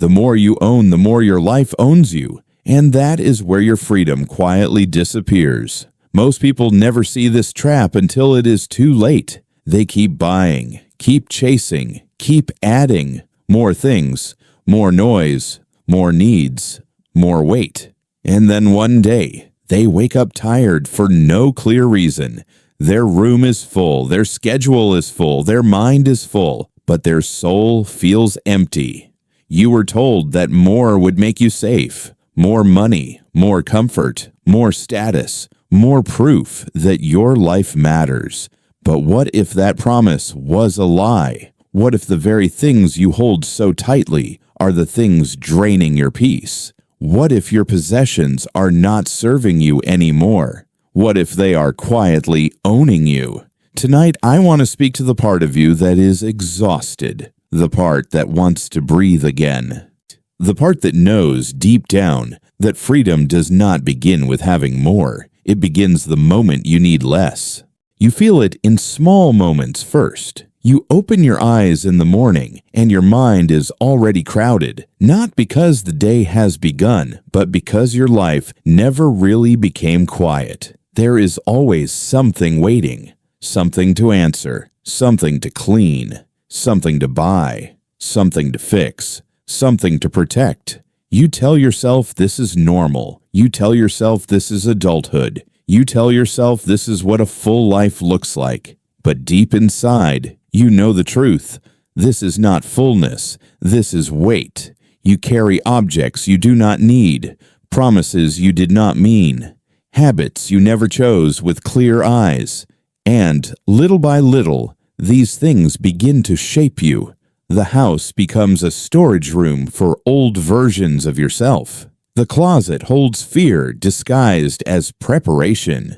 The more you own, the more your life owns you. And that is where your freedom quietly disappears. Most people never see this trap until it is too late. They keep buying, keep chasing, keep adding more things, more noise, more needs, more weight. And then one day, they wake up tired for no clear reason. Their room is full, their schedule is full, their mind is full, but their soul feels empty. You were told that more would make you safe, more money, more comfort, more status, more proof that your life matters. But what if that promise was a lie? What if the very things you hold so tightly are the things draining your peace? What if your possessions are not serving you anymore? What if they are quietly owning you? Tonight, I want to speak to the part of you that is exhausted, the part that wants to breathe again, the part that knows deep down that freedom does not begin with having more. It begins the moment you need less. You feel it in small moments first. You open your eyes in the morning and your mind is already crowded, not because the day has begun, but because your life never really became quiet. There is always something waiting, something to answer, something to clean, something to buy, something to fix, something to protect. You tell yourself this is normal. You tell yourself this is adulthood. You tell yourself this is what a full life looks like. But deep inside, you know the truth. This is not fullness. This is weight. You carry objects you do not need, promises you did not mean, habits you never chose with clear eyes. And little by little, these things begin to shape you. The house becomes a storage room for old versions of yourself. The closet holds fear disguised as preparation.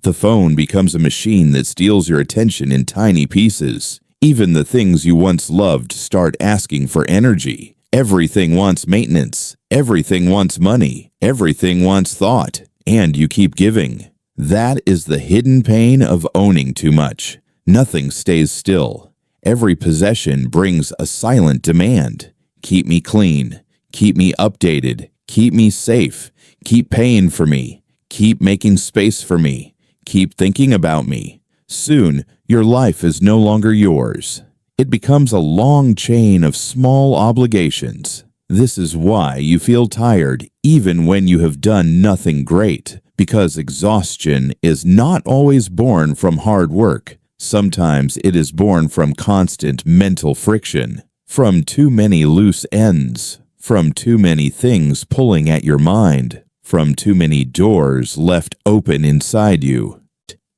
The phone becomes a machine that steals your attention in tiny pieces. Even the things you once loved start asking for energy. Everything wants maintenance. Everything wants money. Everything wants thought. And you keep giving. That is the hidden pain of owning too much. Nothing stays still. Every possession brings a silent demand. Keep me clean. Keep me updated. Keep me safe. Keep paying for me. Keep making space for me. Keep thinking about me. Soon, your life is no longer yours. It becomes a long chain of small obligations. This is why you feel tired even when you have done nothing great, because exhaustion is not always born from hard work. Sometimes it is born from constant mental friction, from too many loose ends, from too many things pulling at your mind, from too many doors left open inside you.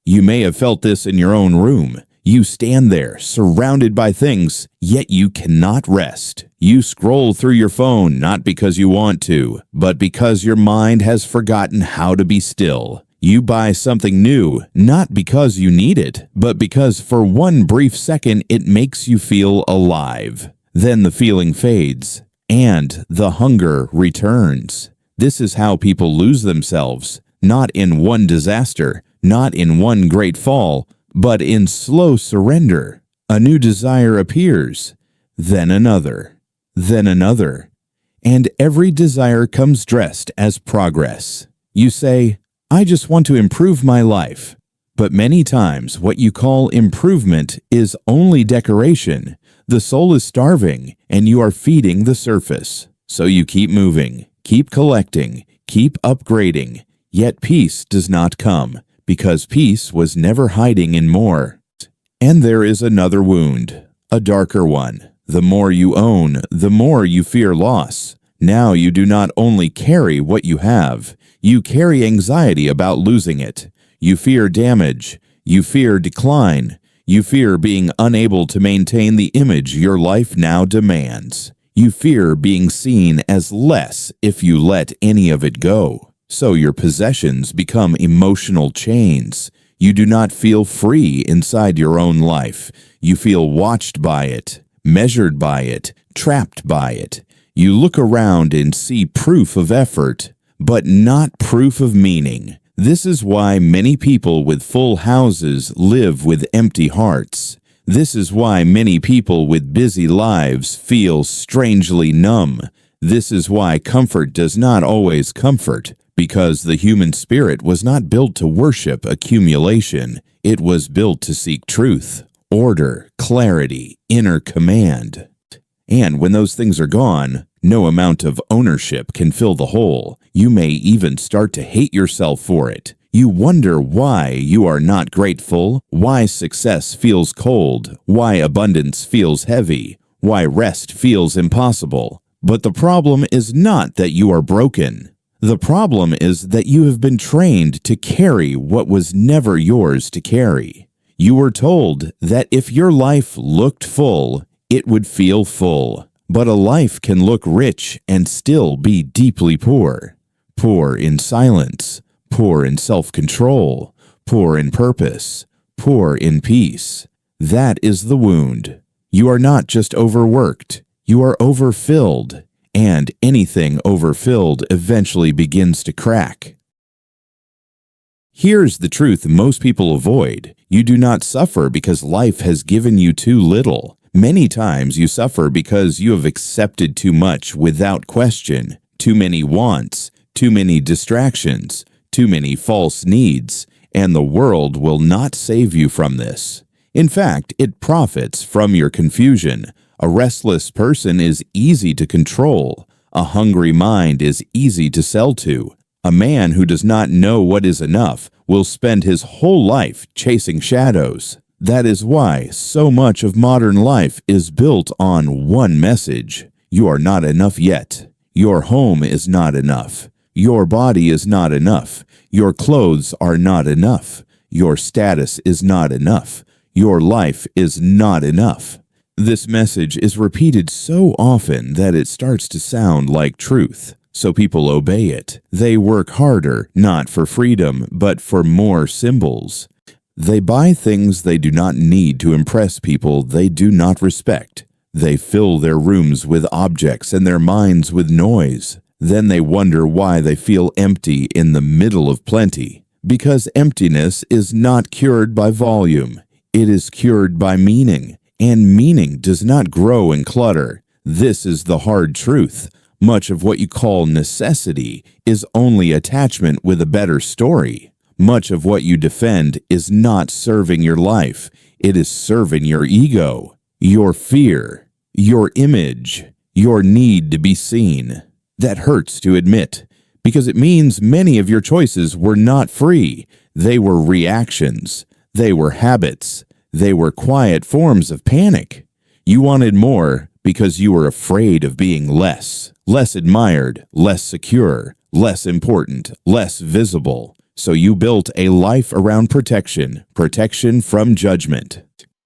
You may have felt this in your own room. You stand there, surrounded by things, yet you cannot rest. You scroll through your phone not because you want to, but because your mind has forgotten how to be still. You buy something new, not because you need it, but because for one brief second it makes you feel alive. Then the feeling fades, and the hunger returns. This is how people lose themselves, not in one disaster, not in one great fall, but in slow surrender. A new desire appears, then another, and every desire comes dressed as progress. You say, I just want to improve my life. But many times what you call improvement is only decoration. The soul is starving, and you are feeding the surface. So you keep moving, keep collecting, keep upgrading, yet peace does not come, because peace was never hiding in more. And there is another wound, a darker one. The more you own, the more you fear loss. Now you do not only carry what you have, you carry anxiety about losing it. You fear damage. You fear decline. You fear being unable to maintain the image your life now demands. You fear being seen as less if you let any of it go. So your possessions become emotional chains. You do not feel free inside your own life. You feel watched by it, measured by it, trapped by it. You look around and see proof of effort, but not proof of meaning. This is why many people with full houses live with empty hearts. This is why many people with busy lives feel strangely numb. This is why comfort does not always comfort, because the human spirit was not built to worship accumulation. It was built to seek truth, order, clarity, inner command. And when those things are gone, no amount of ownership can fill the hole. You may even start to hate yourself for it. You wonder why you are not grateful, why success feels cold, why abundance feels heavy, why rest feels impossible. But the problem is not that you are broken. The problem is that you have been trained to carry what was never yours to carry. You were told that if your life looked full, it would feel full. But a life can look rich and still be deeply poor. Poor in silence, poor in self-control, poor in purpose, poor in peace. That is the wound. You are not just overworked, you are overfilled, and anything overfilled eventually begins to crack. Here's the truth most people avoid. You do not suffer because life has given you too little. Many times you suffer because you have accepted too much without question, too many wants, too many distractions, too many false needs, and the world will not save you from this. In fact, it profits from your confusion. A restless person is easy to control. A hungry mind is easy to sell to. A man who does not know what is enough will spend his whole life chasing shadows. That is why so much of modern life is built on one message. You are not enough yet. Your home is not enough. Your body is not enough. Your clothes are not enough. Your status is not enough. Your life is not enough. This message is repeated so often that it starts to sound like truth. So people obey it. They work harder, not for freedom, but for more symbols. They buy things they do not need to impress people they do not respect. They fill their rooms with objects and their minds with noise. Then they wonder why they feel empty in the middle of plenty. Because emptiness is not cured by volume. It is cured by meaning. And meaning does not grow in clutter. This is the hard truth. Much of what you call necessity is only attachment with a better story. Much of what you defend is not serving your life. It is serving your ego, your fear, your image, your need to be seen. That hurts to admit, because it means many of your choices were not free. They were reactions. They were habits. They were quiet forms of panic. You wanted more because you were afraid of being less admired, less secure, less important, less visible. So you built a life around protection from judgment,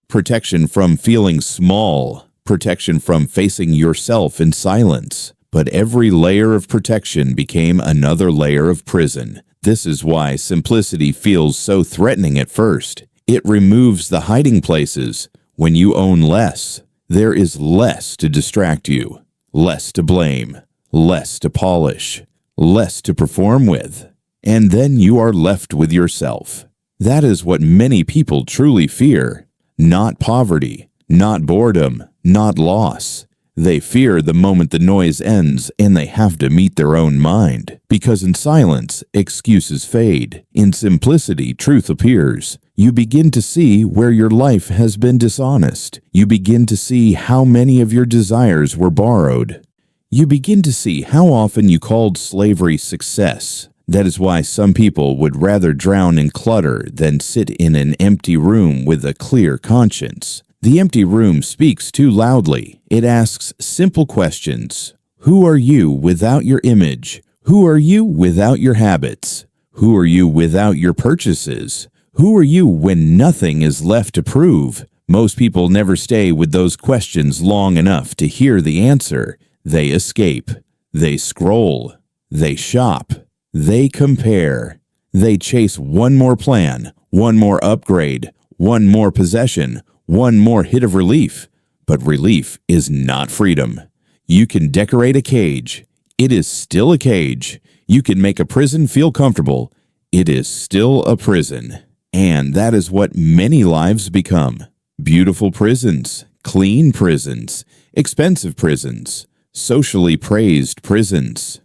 protection from feeling small, protection from facing yourself in silence. But every layer of protection became another layer of prison. This is why simplicity feels so threatening at first. It removes the hiding places. When you own less, there is less to distract you, less to blame, less to polish, less to perform with. And then you are left with yourself. That is what many people truly fear. Not poverty, not boredom, not loss. They fear the moment the noise ends and they have to meet their own mind. Because in silence, excuses fade. In simplicity, truth appears. You begin to see where your life has been dishonest. You begin to see how many of your desires were borrowed. You begin to see how often you called slavery success. That is why some people would rather drown in clutter than sit in an empty room with a clear conscience. The empty room speaks too loudly. It asks simple questions. Who are you without your image? Who are you without your habits? Who are you without your purchases? Who are you when nothing is left to prove? Most people never stay with those questions long enough to hear the answer. They escape. They scroll. They shop. They compare. They chase one more plan, one more upgrade, one more possession, one more hit of relief. But relief is not freedom. You can decorate a cage. It is still a cage. You can make a prison feel comfortable. It is still a prison. And that is what many lives become. beautiful prisons, clean prisons, expensive prisons, socially praised prisons.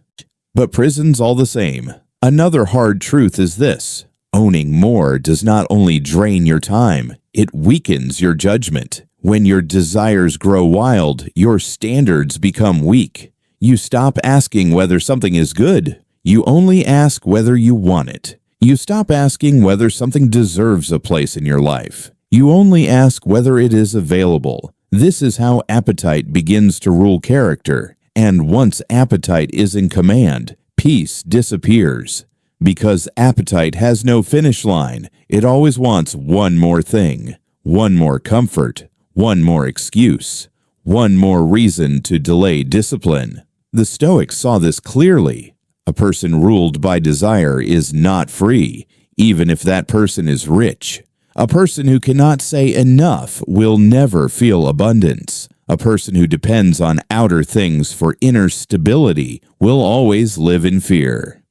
But prisons all the same. Another hard truth is this: owning more does not only drain your time, it weakens your judgment. When your desires grow wild, your standards become weak. You stop asking whether something is good. You only ask whether you want it. You stop asking whether something deserves a place in your life. You only ask whether it is available. This is how appetite begins to rule character. And once appetite is in command, peace disappears. Because appetite has no finish line, it always wants one more thing, one more comfort, one more excuse, one more reason to delay discipline. The Stoics saw this clearly. A person ruled by desire is not free, even if that person is rich. A person who cannot say enough will never feel abundance. A person who depends on outer things for inner stability will always live in fear.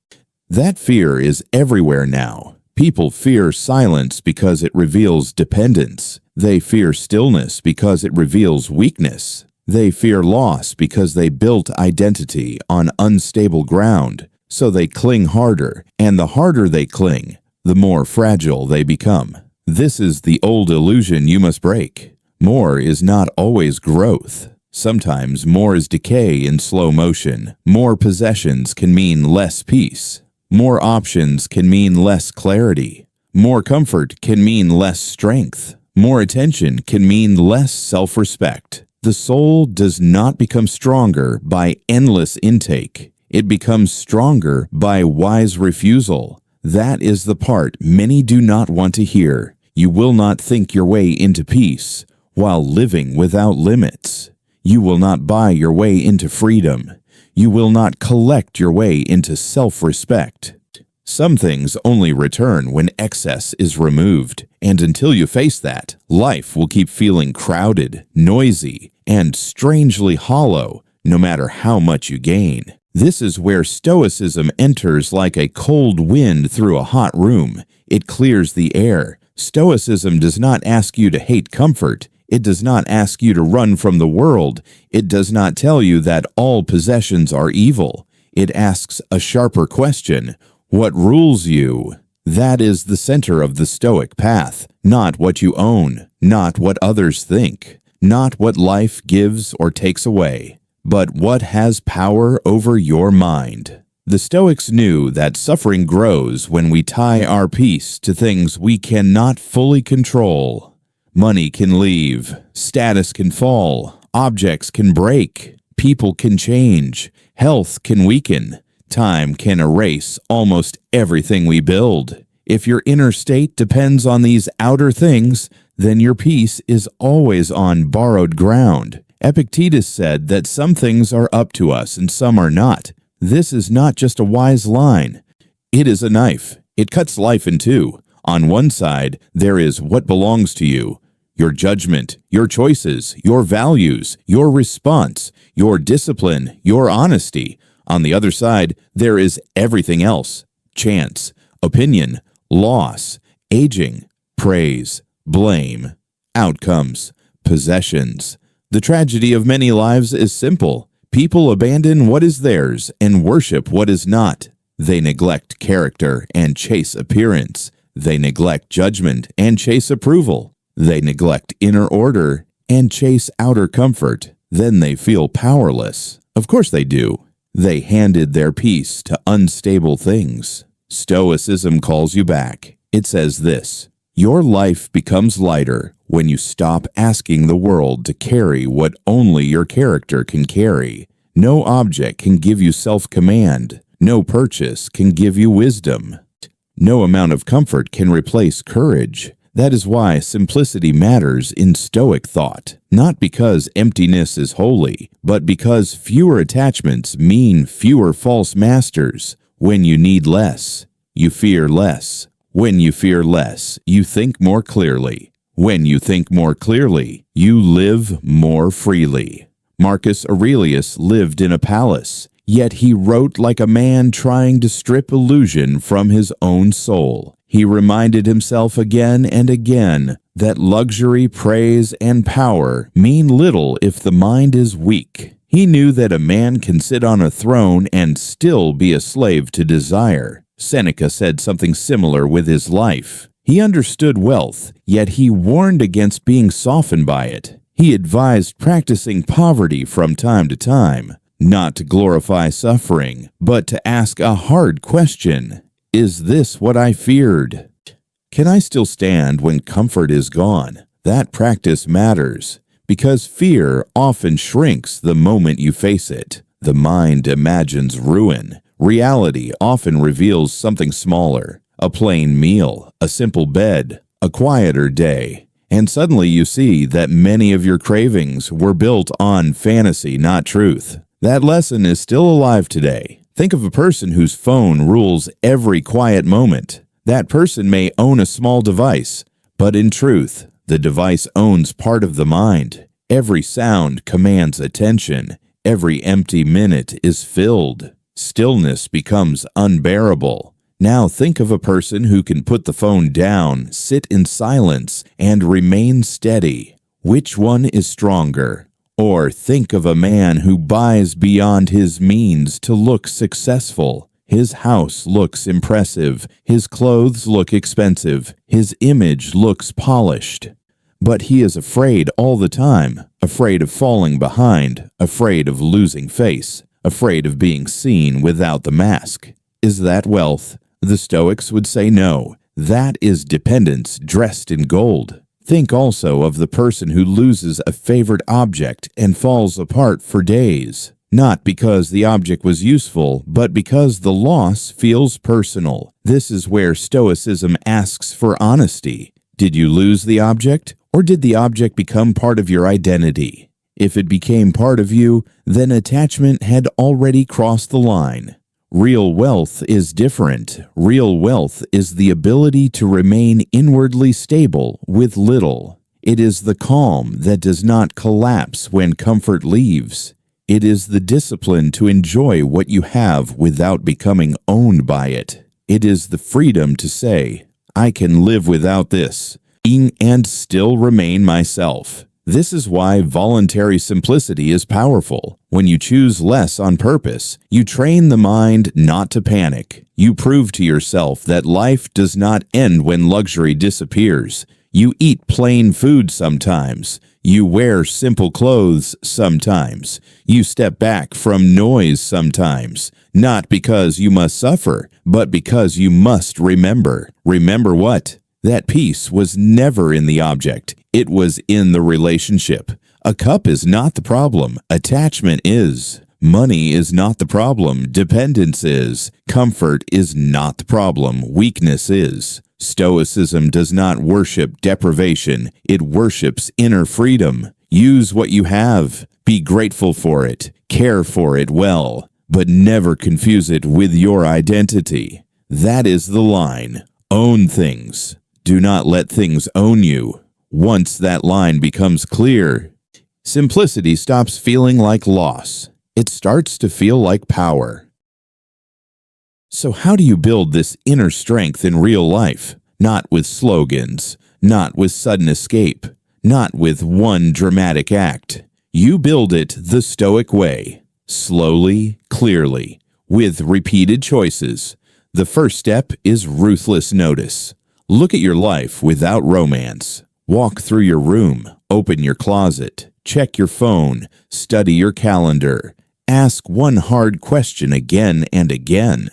That fear is everywhere now. People fear silence because it reveals dependence. They fear stillness because it reveals weakness. They fear loss because they built identity on unstable ground. So they cling harder, and the harder they cling, the more fragile they become. This is the old illusion you must break. More is not always growth. Sometimes more is decay in slow motion. More possessions can mean less peace. More options can mean less clarity. More comfort can mean less strength. More attention can mean less self-respect. The soul does not become stronger by endless intake. It becomes stronger by wise refusal. That is the part many do not want to hear. You will not think your way into peace while living without limits. You will not buy your way into freedom. You will not collect your way into self-respect. Some things only return when excess is removed, and until you face that, life will keep feeling crowded, noisy, and strangely hollow, no matter how much you gain. This is where Stoicism enters like a cold wind through a hot room. It clears the air. Stoicism does not ask you to hate comfort. It does not ask you to run from the world. It does not tell you that all possessions are evil. It asks a sharper question: what rules you? That is the center of the Stoic path. Not what you own, not what others think, not what life gives or takes away, but what has power over your mind. The Stoics knew that suffering grows when we tie our peace to things we cannot fully control. Money can leave, status can fall, objects can break, people can change, health can weaken, time can erase almost everything we build. If your inner state depends on these outer things, then your peace is always on borrowed ground. Epictetus said that some things are up to us and some are not. This is not just a wise line. It is a knife. It cuts life in two. On one side, there is what belongs to you: your judgment, your choices, your values, your response, your discipline, your honesty. On the other side, there is everything else: chance, opinion, loss, aging, praise, blame, outcomes, possessions. The tragedy of many lives is simple. People abandon what is theirs and worship what is not. They neglect character and chase appearance. They neglect judgment and chase approval. They neglect inner order and chase outer comfort. Then they feel powerless. Of course they do. They handed their peace to unstable things. Stoicism calls you back. It says this: your life becomes lighter when you stop asking the world to carry what only your character can carry. No object can give you self-command. No purchase can give you wisdom. No amount of comfort can replace courage. That is why simplicity matters in Stoic thought, not because emptiness is holy, but because fewer attachments mean fewer false masters. When you need less, you fear less. When you fear less, you think more clearly. When you think more clearly, you live more freely. Marcus Aurelius lived in a palace, yet he wrote like a man trying to strip illusion from his own soul. He reminded himself again and again, that luxury, praise, and power mean little if the mind is weak. He knew that a man can sit on a throne and still be a slave to desire. Seneca said something similar with his life. He understood wealth, yet he warned against being softened by it. He advised practicing poverty from time to time, not to glorify suffering, but to ask a hard question. Is this what I feared? Can I still stand when comfort is gone? That practice matters, because fear often shrinks the moment you face it. The mind imagines ruin. Reality often reveals something smaller. A plain meal, a simple bed, a quieter day. And suddenly you see that many of your cravings were built on fantasy, not truth. That lesson is still alive today. Think of a person whose phone rules every quiet moment. That person may own a small device, but in truth, the device owns part of the mind. Every sound commands attention. Every empty minute is filled. Stillness becomes unbearable. Now think of a person who can put the phone down, sit in silence, and remain steady. Which one is stronger? Or think of a man who buys beyond his means to look successful. His house looks impressive, his clothes look expensive, his image looks polished. But he is afraid all the time, afraid of falling behind, afraid of losing face, afraid of being seen without the mask. Is that wealth? The Stoics would say no. That is dependence dressed in gold. Think also of the person who loses a favorite object and falls apart for days. Not because the object was useful, but because the loss feels personal. This is where Stoicism asks for honesty. Did you lose the object, or did the object become part of your identity? If it became part of you, then attachment had already crossed the line. Real wealth is different. Real wealth is the ability to remain inwardly stable with little. It is the calm that does not collapse when comfort leaves. It is the discipline to enjoy what you have without becoming owned by it. It is the freedom to say, I can live without this, and still remain myself. This is why voluntary simplicity is powerful. When you choose less on purpose, you train the mind not to panic. You prove to yourself that life does not end when luxury disappears. You eat plain food sometimes. You wear simple clothes sometimes. You step back from noise sometimes. Not because you must suffer, but because you must remember. Remember what? That peace was never in the object. It was in the relationship. A cup is not the problem. Attachment is. Money is not the problem. Dependence is. Comfort is not the problem. Weakness is. Stoicism does not worship deprivation. It worships inner freedom. Use what you have. Be grateful for it. Care for it well. But never confuse it with your identity. That is the line. Own things. Do not let things own you. Once that line becomes clear, simplicity stops feeling like loss. It starts to feel like power. So how do you build this inner strength in real life? Not with slogans, not with sudden escape, not with one dramatic act. You build it the Stoic way, slowly, clearly, with repeated choices. The first step is ruthless notice. Look at your life without romance. Walk through your room, open your closet, check your phone, study your calendar. Ask one hard question again and again.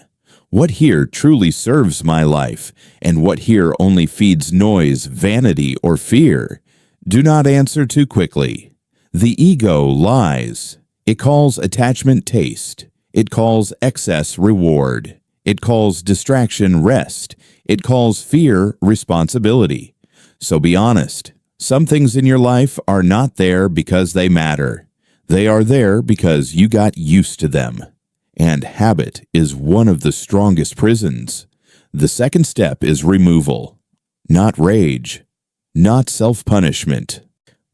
What here truly serves my life, and what here only feeds noise, vanity, or fear? Do not answer too quickly. The ego lies. It calls attachment taste. It calls excess reward. It calls distraction rest. It calls fear responsibility. So be honest. Some things in your life are not there because they matter. They are there because you got used to them. And habit is one of the strongest prisons. The second step is removal. Not rage. Not self-punishment.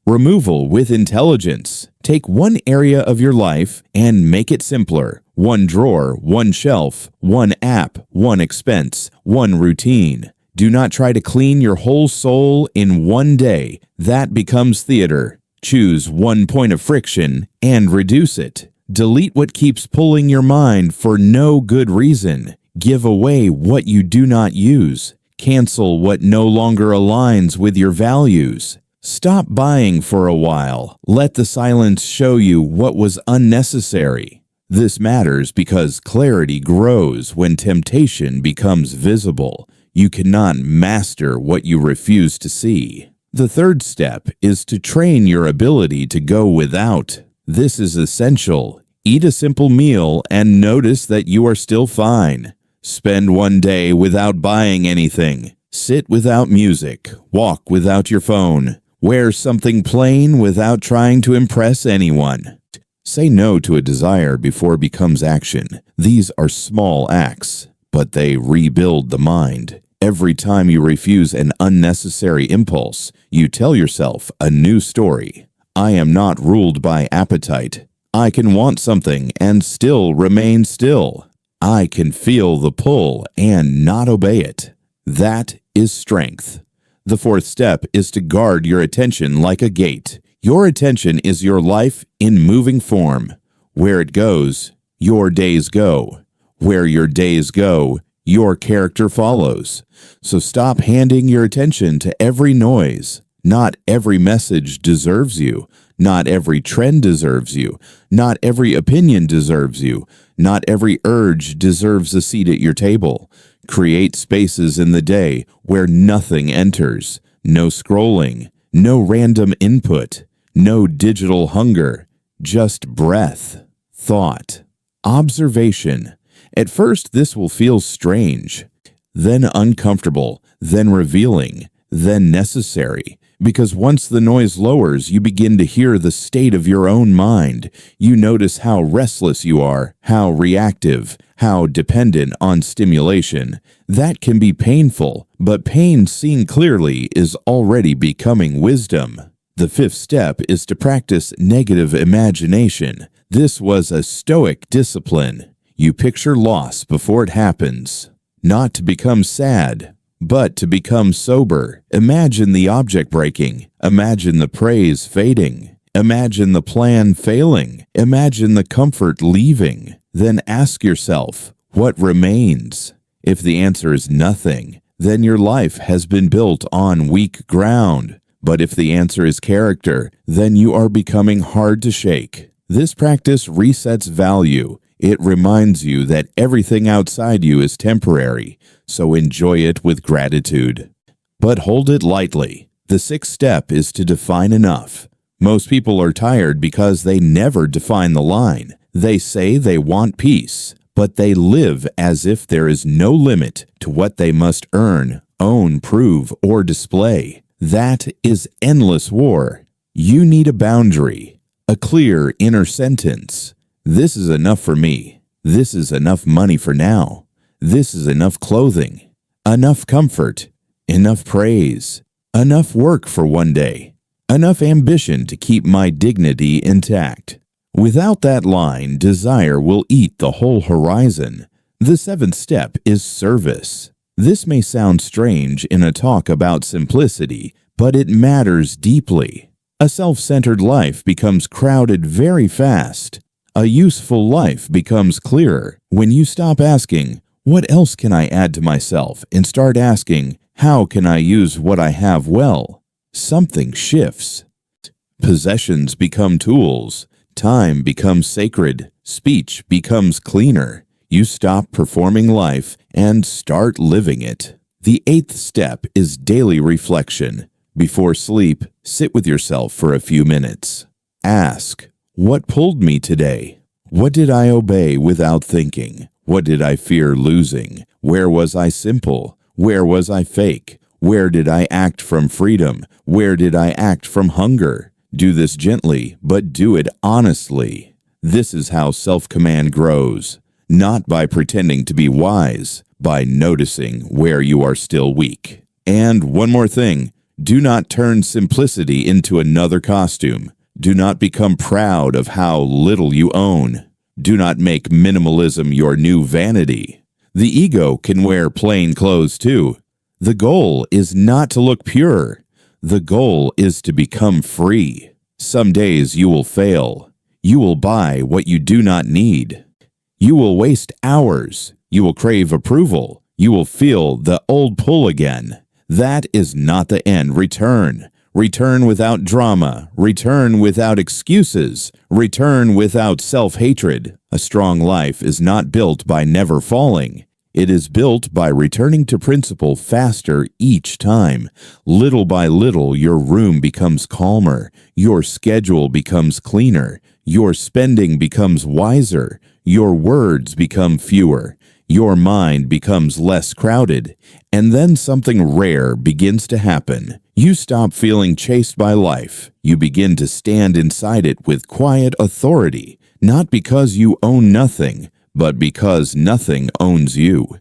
Removal with intelligence. Take one area of your life and make it simpler. One drawer, one shelf, one app, one expense, one routine. Do not try to clean your whole soul in one day. That becomes theater. Choose one point of friction and reduce it. Delete what keeps pulling your mind for no good reason. Give away what you do not use. Cancel what no longer aligns with your values. Stop buying for a while. Let the silence show you what was unnecessary. This matters because clarity grows when temptation becomes visible. You cannot master what you refuse to see. The third step is to train your ability to go without. This is essential. Eat a simple meal and notice that you are still fine. Spend one day without buying anything. Sit without music. Walk without your phone. Wear something plain without trying to impress anyone. Say no to a desire before it becomes action. These are small acts, but they rebuild the mind. Every time you refuse an unnecessary impulse, you tell yourself a new story. I am not ruled by appetite. I can want something and still remain still. I can feel the pull and not obey it. That is strength. The fourth step is to guard your attention like a gate. Your attention is your life in moving form. Where it goes, your days go. Where your days go, your character follows. So stop handing your attention to every noise. Not every message deserves you. Not every trend deserves you. Not every opinion deserves you. Not every urge deserves a seat at your table. Create spaces in the day where nothing enters. No scrolling. No random input. No digital hunger. Just breath, thought, observation. At first, this will feel strange, then uncomfortable, then revealing, then necessary. Because once the noise lowers, you begin to hear the state of your own mind. You notice how restless you are, how reactive, how dependent on stimulation. That can be painful, but pain seen clearly is already becoming wisdom. The fifth step is to practice negative imagination. This was a Stoic discipline. You picture loss before it happens, not to become sad, but to become sober. Imagine the object breaking. Imagine the praise fading. Imagine the plan failing. Imagine the comfort leaving. Then ask yourself, what remains? If the answer is nothing, then your life has been built on weak ground. But if the answer is character, then you are becoming hard to shake. This practice resets value. It reminds you that everything outside you is temporary, so enjoy it with gratitude. But hold it lightly. The sixth step is to define enough. Most people are tired because they never define the line. They say they want peace, but they live as if there is no limit to what they must earn, own, prove, or display. That is endless war. You need a boundary, a clear inner sentence. This is enough for me. This is enough money for now. This is enough clothing, enough comfort, enough praise, enough work for one day, enough ambition to keep my dignity intact. Without that line, desire will eat the whole horizon. The seventh step is service. This may sound strange in a talk about simplicity, but it matters deeply. A self-centered life becomes crowded very fast. A useful life becomes clearer when you stop asking, what else can I add to myself, and start asking, how can I use what I have well? Something shifts. Possessions become tools. Time becomes sacred. Speech becomes cleaner. You stop performing life and start living it. The eighth step is daily reflection. Before sleep, sit with yourself for a few minutes. Ask, what pulled me today? What did I obey without thinking? What did I fear losing? Where was I simple? Where was I fake? Where did I act from freedom? Where did I act from hunger? Do this gently, but do it honestly. This is how self-command grows, not by pretending to be wise, by noticing where you are still weak. And one more thing, do not turn simplicity into another costume. Do not become proud of how little you own. Do not make minimalism your new vanity. The ego can wear plain clothes too. The goal is not to look pure. The goal is to become free. Some days you will fail. You will buy what you do not need. You will waste hours. You will crave approval. You will feel the old pull again. That is not the end. Return. Return without drama. Return without excuses. Return without self-hatred. A strong life is not built by never falling. It is built by returning to principle faster each time. Little by little, your room becomes calmer. Your schedule becomes cleaner. Your spending becomes wiser. Your words become fewer. Your mind becomes less crowded. And then something rare begins to happen. You stop feeling chased by life. You begin to stand inside it with quiet authority, not because you own nothing, but because nothing owns you.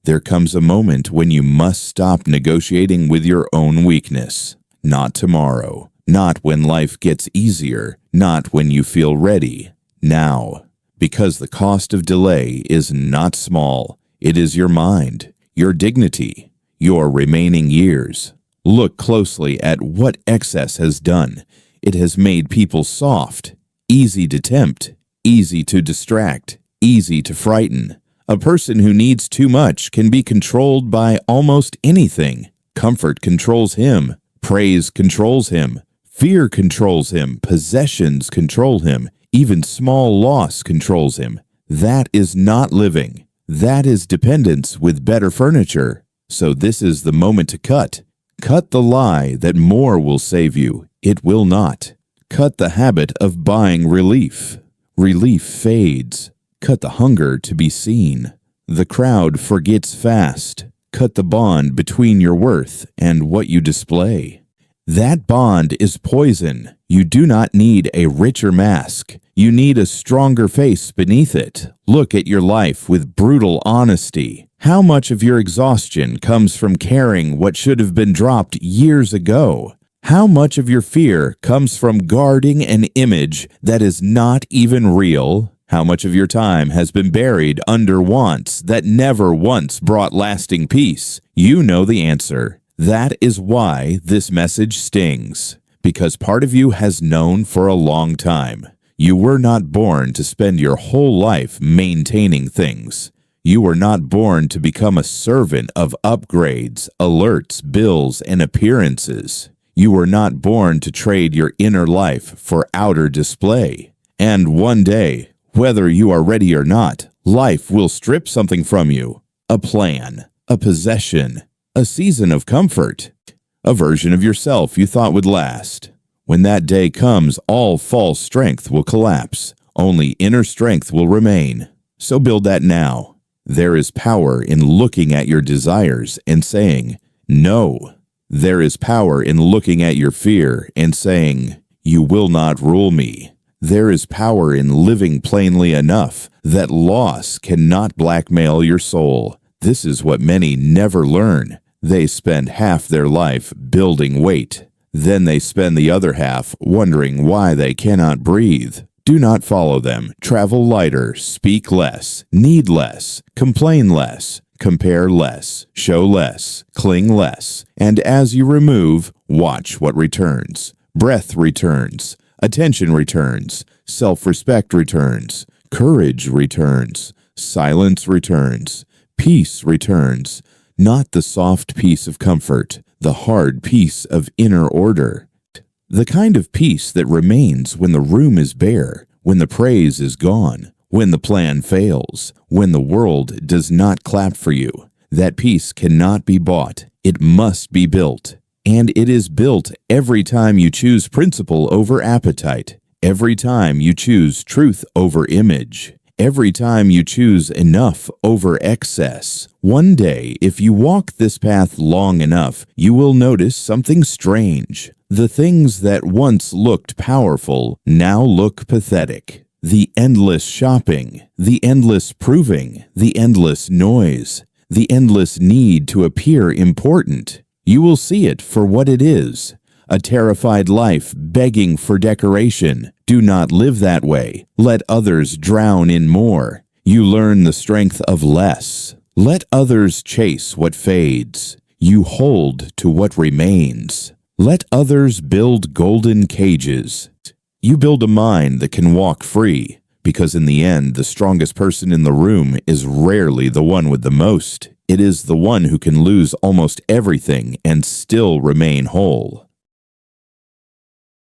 There comes a moment when you must stop negotiating with your own weakness. Not tomorrow, not when life gets easier, not when you feel ready. Now. Because the cost of delay is not small. It is your mind, your dignity, your remaining years. Look closely at what excess has done. It has made people soft, easy to tempt, easy to distract, easy to frighten. A person who needs too much can be controlled by almost anything. Comfort controls him. Praise controls him. Fear controls him. Possessions control him. Even small loss controls him. That is not living. That is dependence with better furniture. So this is the moment to cut. Cut the lie that more will save you. It will not. Cut the habit of buying relief. Relief fades. Cut the hunger to be seen. The crowd forgets fast. Cut the bond between your worth and what you display. That bond is poison. You do not need a richer mask. You need a stronger face beneath it. Look at your life with brutal honesty. How much of your exhaustion comes from carrying what should have been dropped years ago? How much of your fear comes from guarding an image that is not even real? How much of your time has been buried under wants that never once brought lasting peace? You know the answer. That is why this message stings, because part of you has known for a long time. You were not born to spend your whole life maintaining things. You were not born to become a servant of upgrades, alerts, bills, and appearances. You were not born to trade your inner life for outer display. And one day, whether you are ready or not, life will strip something from you. A plan, a possession, a season of comfort, a version of yourself you thought would last. When that day comes, all false strength will collapse. Only inner strength will remain. So build that now. There is power in looking at your desires and saying, no. There is power in looking at your fear and saying, you will not rule me. There is power in living plainly enough that loss cannot blackmail your soul. This is what many never learn. They spend half their life building weight. Then they spend the other half wondering why they cannot breathe. Do not follow them. Travel lighter, speak less, need less, complain less, compare less, show less, cling less. And as you remove, watch what returns. Breath returns. Attention returns. Self-respect returns. Courage returns. Silence returns. Peace returns. Not the soft peace of comfort, the hard peace of inner order. The kind of peace that remains when the room is bare, when the praise is gone, when the plan fails, when the world does not clap for you. That peace cannot be bought. It must be built. And it is built every time you choose principle over appetite, every time you choose truth over image. Every time you choose enough over excess. One day, if you walk this path long enough, you will notice something strange. The things that once looked powerful now look pathetic. The endless shopping, the endless proving, the endless noise, the endless need to appear important. You will see it for what it is. A terrified life begging for decoration. Do not live that way. Let others drown in more. You learn the strength of less. Let others chase what fades. You hold to what remains. Let others build golden cages. You build a mind that can walk free, because in the end, the strongest person in the room is rarely the one with the most. It is the one who can lose almost everything and still remain whole.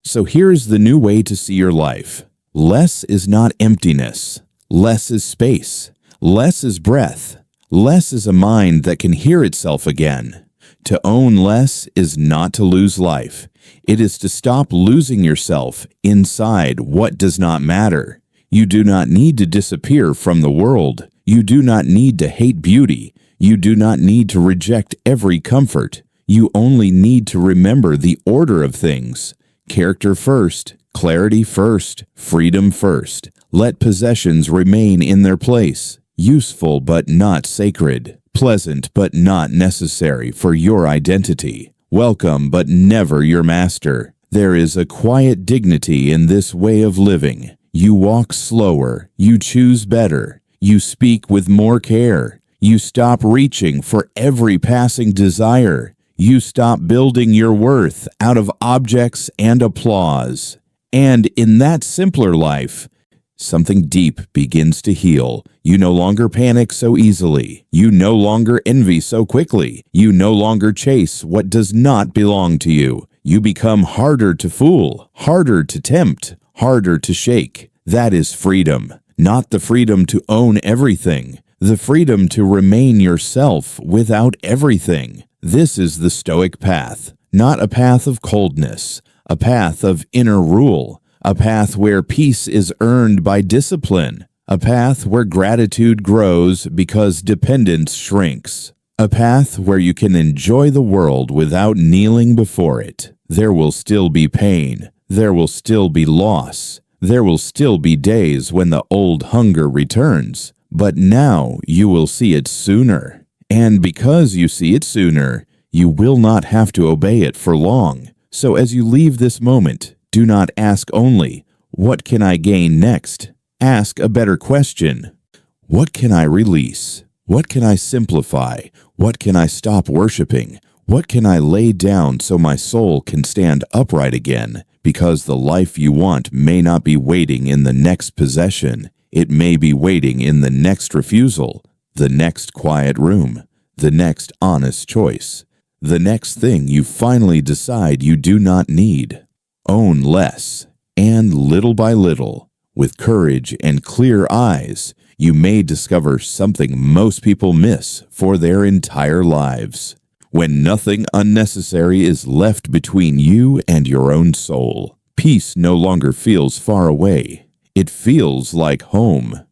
So here is the new way to see your life. Less is not emptiness. Less is space. Less is breath. Less is a mind that can hear itself again. To own less is not to lose life. It is to stop losing yourself inside what does not matter. You do not need to disappear from the world. You do not need to hate beauty. You do not need to reject every comfort. You only need to remember the order of things. Character first, clarity first, freedom first. Let possessions remain in their place. Useful but not sacred. Pleasant but not necessary for your identity. Welcome but never your master. There is a quiet dignity in this way of living. You walk slower. You choose better. You speak with more care. You stop reaching for every passing desire. You stop building your worth out of objects and applause. And in that simpler life, something deep begins to heal. You no longer panic so easily. You no longer envy so quickly. You no longer chase what does not belong to you. You become harder to fool, harder to tempt, harder to shake. That is freedom. Not the freedom to own everything. The freedom to remain yourself without everything. This is the Stoic path, not a path of coldness, a path of inner rule, a path where peace is earned by discipline, a path where gratitude grows because dependence shrinks, a path where you can enjoy the world without kneeling before it. There will still be pain. There will still be loss. There will still be days when the old hunger returns, but now you will see it sooner. And because you see it sooner, you will not have to obey it for long. So as you leave this moment, do not ask only, what can I gain next? Ask a better question. What can I release? What can I simplify? What can I stop worshiping? What can I lay down so my soul can stand upright again? Because the life you want may not be waiting in the next possession. It may be waiting in the next refusal, the next quiet room, the next honest choice, the next thing you finally decide you do not need. Own less, and little by little, with courage and clear eyes, you may discover something most people miss for their entire lives. When nothing unnecessary is left between you and your own soul, peace no longer feels far away. It feels like home.